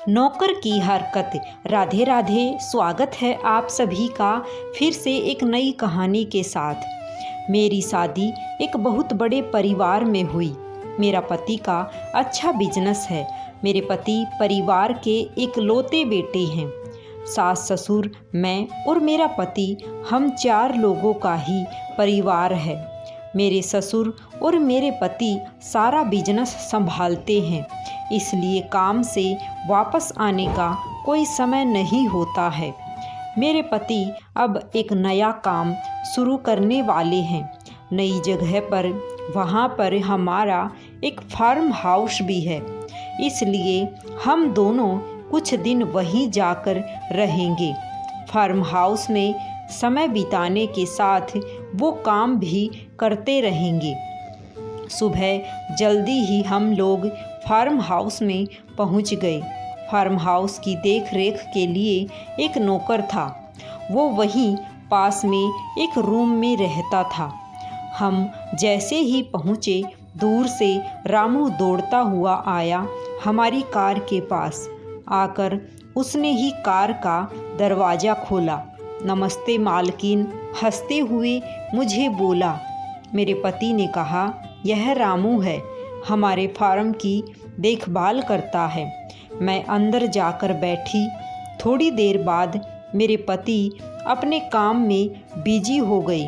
नौकर की हरकत। राधे राधे, स्वागत है आप सभी का फिर से एक नई कहानी के साथ। मेरी शादी एक बहुत बड़े परिवार में हुई। मेरा पति का अच्छा बिजनेस है। मेरे पति परिवार के इकलौते बेटे हैं। सास ससुर, मैं और मेरा पति, हम 4 लोगों का ही परिवार है। मेरे ससुर और मेरे पति सारा बिजनेस संभालते हैं, इसलिए काम से वापस आने का कोई समय नहीं होता है। मेरे पति अब एक नया काम शुरू करने वाले हैं, नई जगह पर। वहाँ पर हमारा एक फार्म हाउस भी है, इसलिए हम दोनों कुछ दिन वहीं जाकर रहेंगे। फार्म हाउस में समय बिताने के साथ वो काम भी करते रहेंगे। सुबह जल्दी ही हम लोग फार्म हाउस में पहुंच गए। फार्म हाउस की देख रेख के लिए एक नौकर था। वो वहीं पास में एक रूम में रहता था। हम जैसे ही पहुँचे, दूर से रामू दौड़ता हुआ आया हमारी कार के पास। आकर उसने ही कार का दरवाज़ा खोला। नमस्ते मालकिन, हंसते हुए मुझे बोला। मेरे पति ने कहा, यह रामू है, हमारे फार्म की देखभाल करता है। मैं अंदर जाकर बैठी। थोड़ी देर बाद मेरे पति अपने काम में बिजी हो गए।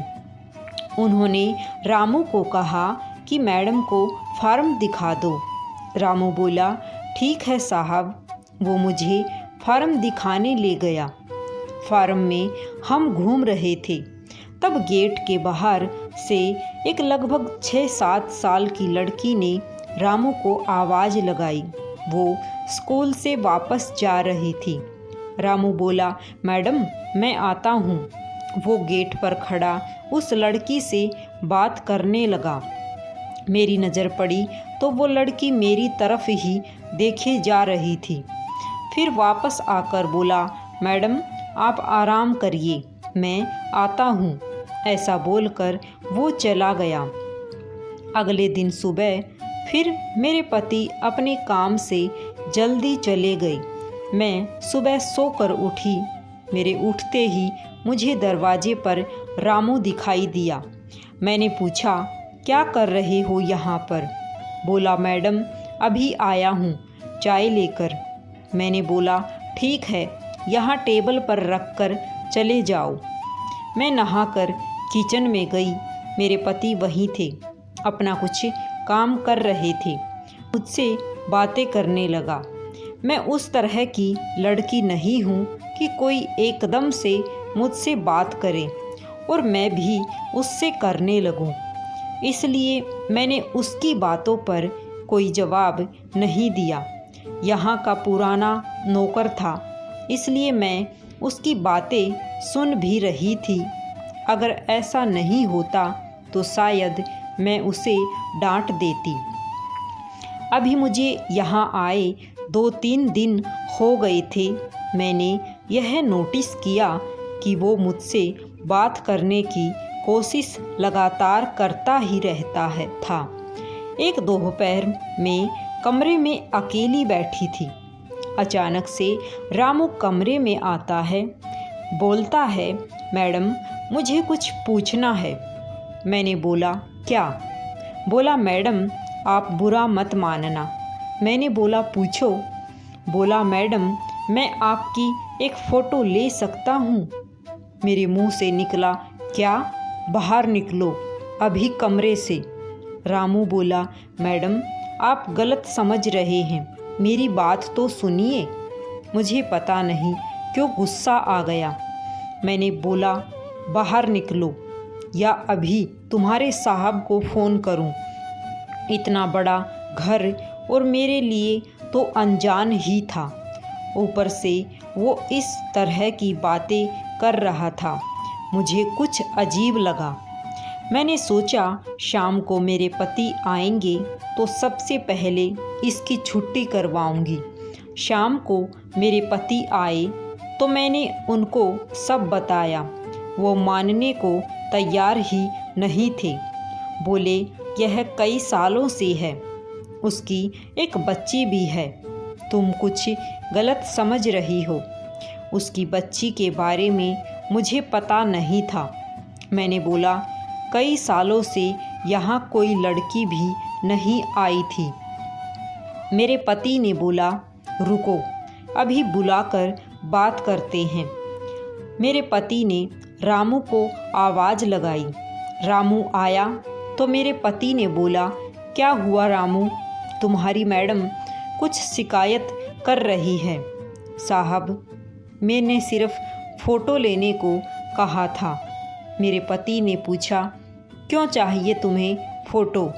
उन्होंने रामू को कहा कि मैडम को फार्म दिखा दो। रामू बोला, ठीक है साहब। वो मुझे फार्म दिखाने ले गया। फार्म में हम घूम रहे थे, तब गेट के बाहर से एक लगभग 6-7 साल की लड़की ने रामू को आवाज़ लगाई। वो स्कूल से वापस जा रही थी। रामू बोला, मैडम मैं आता हूँ। वो गेट पर खड़ा उस लड़की से बात करने लगा। मेरी नज़र पड़ी तो वो लड़की मेरी तरफ ही देखे जा रही थी। फिर वापस आकर बोला, मैडम आप आराम करिए, मैं आता हूँ। ऐसा बोलकर वो चला गया। अगले दिन सुबह फिर मेरे पति अपने काम से जल्दी चले गए। मैं सुबह सोकर उठी। मेरे उठते ही मुझे दरवाजे पर रामू दिखाई दिया। मैंने पूछा, क्या कर रहे हो यहाँ पर? बोला, मैडम अभी आया हूँ चाय लेकर। मैंने बोला, ठीक है, यहाँ टेबल पर रख कर चले जाओ। मैं नहाकर किचन में गई। मेरे पति वहीं थे, अपना कुछ काम कर रहे थे। मुझसे बातें करने लगा। मैं उस तरह की लड़की नहीं हूँ कि कोई एकदम से मुझसे बात करे और मैं भी उससे करने लगूँ, इसलिए मैंने उसकी बातों पर कोई जवाब नहीं दिया। यहाँ का पुराना नौकर था, इसलिए मैं उसकी बातें सुन भी रही थी। अगर ऐसा नहीं होता तो शायद मैं उसे डांट देती। अभी मुझे यहाँ आए 2-3 दिन हो गए थे। मैंने यह नोटिस किया कि वो मुझसे बात करने की कोशिश लगातार करता ही रहता था। एक दोपहर में कमरे में अकेली बैठी थी। अचानक से रामू कमरे में आता है। बोलता है, मैडम मुझे कुछ पूछना है। मैंने बोला, क्या? बोला, मैडम आप बुरा मत मानना। मैंने बोला, पूछो। बोला, मैडम मैं आपकी एक फ़ोटो ले सकता हूँ? मेरे मुंह से निकला, क्या? बाहर निकलो अभी कमरे से। रामू बोला, मैडम आप गलत समझ रहे हैं, मेरी बात तो सुनिए। मुझे पता नहीं क्यों गुस्सा आ गया। मैंने बोला, बाहर निकलो या अभी तुम्हारे साहब को फ़ोन करूं। इतना बड़ा घर और मेरे लिए तो अनजान ही था, ऊपर से वो इस तरह की बातें कर रहा था। मुझे कुछ अजीब लगा। मैंने सोचा शाम को मेरे पति आएंगे तो सबसे पहले इसकी छुट्टी करवाऊंगी। शाम को मेरे पति आए तो मैंने उनको सब बताया। वो मानने को तैयार ही नहीं थे। बोले, यह कई सालों से है, उसकी एक बच्ची भी है। तुम कुछ गलत समझ रही हो। उसकी बच्ची के बारे में मुझे पता नहीं था। मैंने बोला, कई सालों से यहाँ कोई लड़की भी नहीं आई थी। मेरे पति ने बोला, रुको, अभी बुलाकर बात करते हैं। मेरे पति ने रामू को आवाज़ लगाई। रामू आया तो मेरे पति ने बोला, क्या हुआ रामू, तुम्हारी मैडम कुछ शिकायत कर रही है। साहब, मैंने सिर्फ फ़ोटो लेने को कहा था। मेरे पति ने पूछा, क्यों चाहिए तुम्हें फ़ोटो।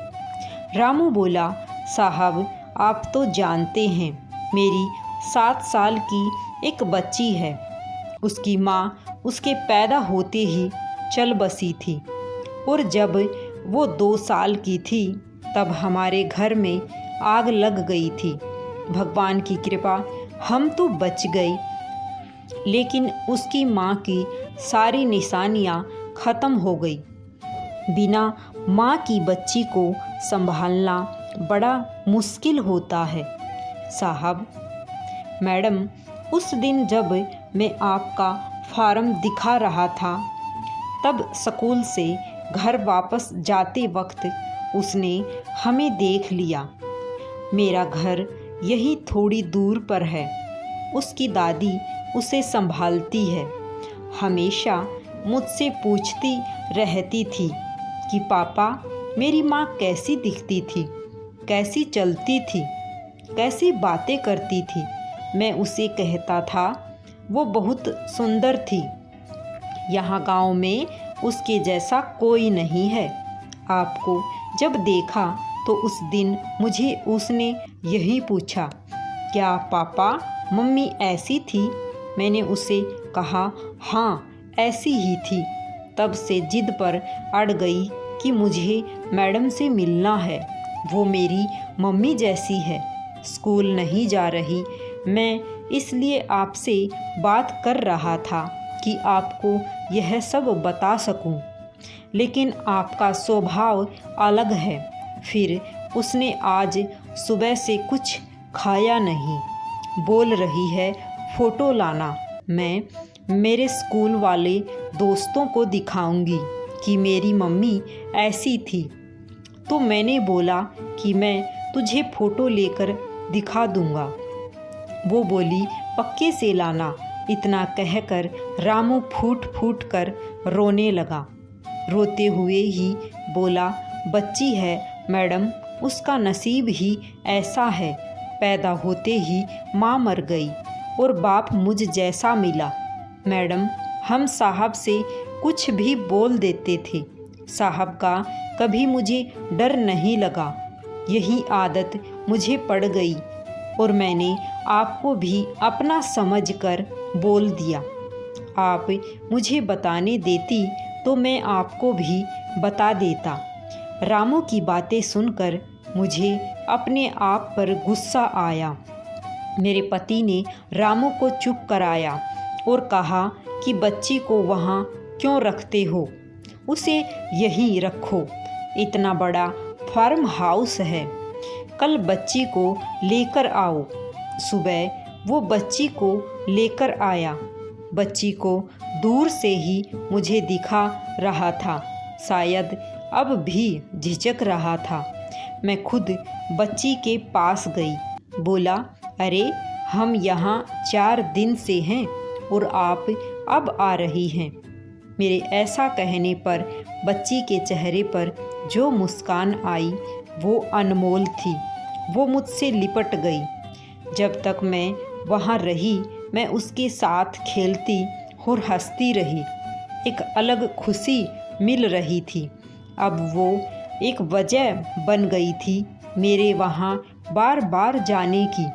रामू बोला, साहब आप तो जानते हैं मेरी 7 साल की एक बच्ची है। उसकी माँ उसके पैदा होते ही चल बसी थी और जब वो 2 साल की थी तब हमारे घर में आग लग गई थी। भगवान की कृपा हम तो बच गए, लेकिन उसकी माँ की सारी निशानियाँ ख़त्म हो गई। बिना माँ की बच्ची को संभालना बड़ा मुश्किल होता है। साहब, मैडम, उस दिन जब मैं आपका फार्म दिखा रहा था तब स्कूल से घर वापस जाते वक्त उसने हमें देख लिया। मेरा घर यही थोड़ी दूर पर है। उसकी दादी उसे संभालती है। हमेशा मुझसे पूछती रहती थी कि पापा, मेरी माँ कैसी दिखती थी, कैसी चलती थी, कैसी बातें करती थी। मैं उसे कहता था वो बहुत सुंदर थी। यहाँ गांव में उसके जैसा कोई नहीं है। आपको जब देखा तो उस दिन मुझे उसने यही पूछा, क्या पापा मम्मी ऐसी थी। मैंने उसे कहा, हाँ ऐसी ही थी। तब से जिद पर अड़ गई कि मुझे मैडम से मिलना है, वो मेरी मम्मी जैसी है। स्कूल नहीं जा रही, मैं इसलिए आपसे बात कर रहा था कि आपको यह सब बता सकूं, लेकिन आपका स्वभाव अलग है। फिर उसने आज सुबह से कुछ खाया नहीं। बोल रही है फ़ोटो लाना। मैं मेरे स्कूल वाले दोस्तों को दिखाऊंगी कि मेरी मम्मी ऐसी थी। तो मैंने बोला कि मैं तुझे फ़ोटो लेकर दिखा दूंगा। वो बोली, पक्के से लाना। इतना कहकर रामू फूट फूट कर रोने लगा। रोते हुए ही बोला, बच्ची है मैडम, उसका नसीब ही ऐसा है। पैदा होते ही माँ मर गई और बाप मुझ जैसा मिला। मैडम, हम साहब से कुछ भी बोल देते थे। साहब का कभी मुझे डर नहीं लगा। यही आदत मुझे पड़ गई और मैंने आपको भी अपना समझकर बोल दिया। आप मुझे बताने देती तो मैं आपको भी बता देता। रामू की बातें सुनकर मुझे अपने आप पर गुस्सा आया। मेरे पति ने रामू को चुप कराया और कहा कि बच्ची को वहाँ क्यों रखते हो, उसे यहीं रखो। इतना बड़ा फार्म हाउस है, कल बच्ची को लेकर आओ। सुबह वो बच्ची को लेकर आया। बच्ची को दूर से ही मुझे दिखा रहा था, शायद अब भी झिझक रहा था। मैं खुद बच्ची के पास गई। बोला, अरे हम यहाँ 4 दिन से हैं और आप अब आ रही हैं। मेरे ऐसा कहने पर बच्ची के चेहरे पर जो मुस्कान आई वो अनमोल थी। वो मुझसे लिपट गई। जब तक मैं वहाँ रही मैं उसके साथ खेलती और हंसती रही। एक अलग खुशी मिल रही थी। अब वो एक वजह बन गई थी मेरे वहाँ बार बार जाने की।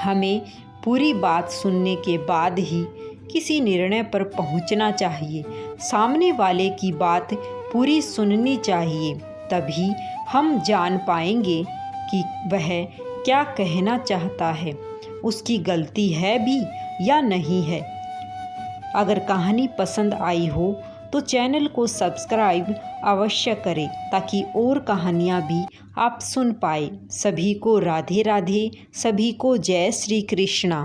हमें पूरी बात सुनने के बाद ही किसी निर्णय पर पहुँचना चाहिए। सामने वाले की बात पूरी सुननी चाहिए, तभी हम जान पाएंगे कि वह क्या कहना चाहता है, उसकी गलती है भी या नहीं है। अगर कहानी पसंद आई हो तो चैनल को सब्सक्राइब अवश्य करें ताकि और कहानियाँ भी आप सुन पाए। सभी को राधे राधे, सभी को जय श्री कृष्णा।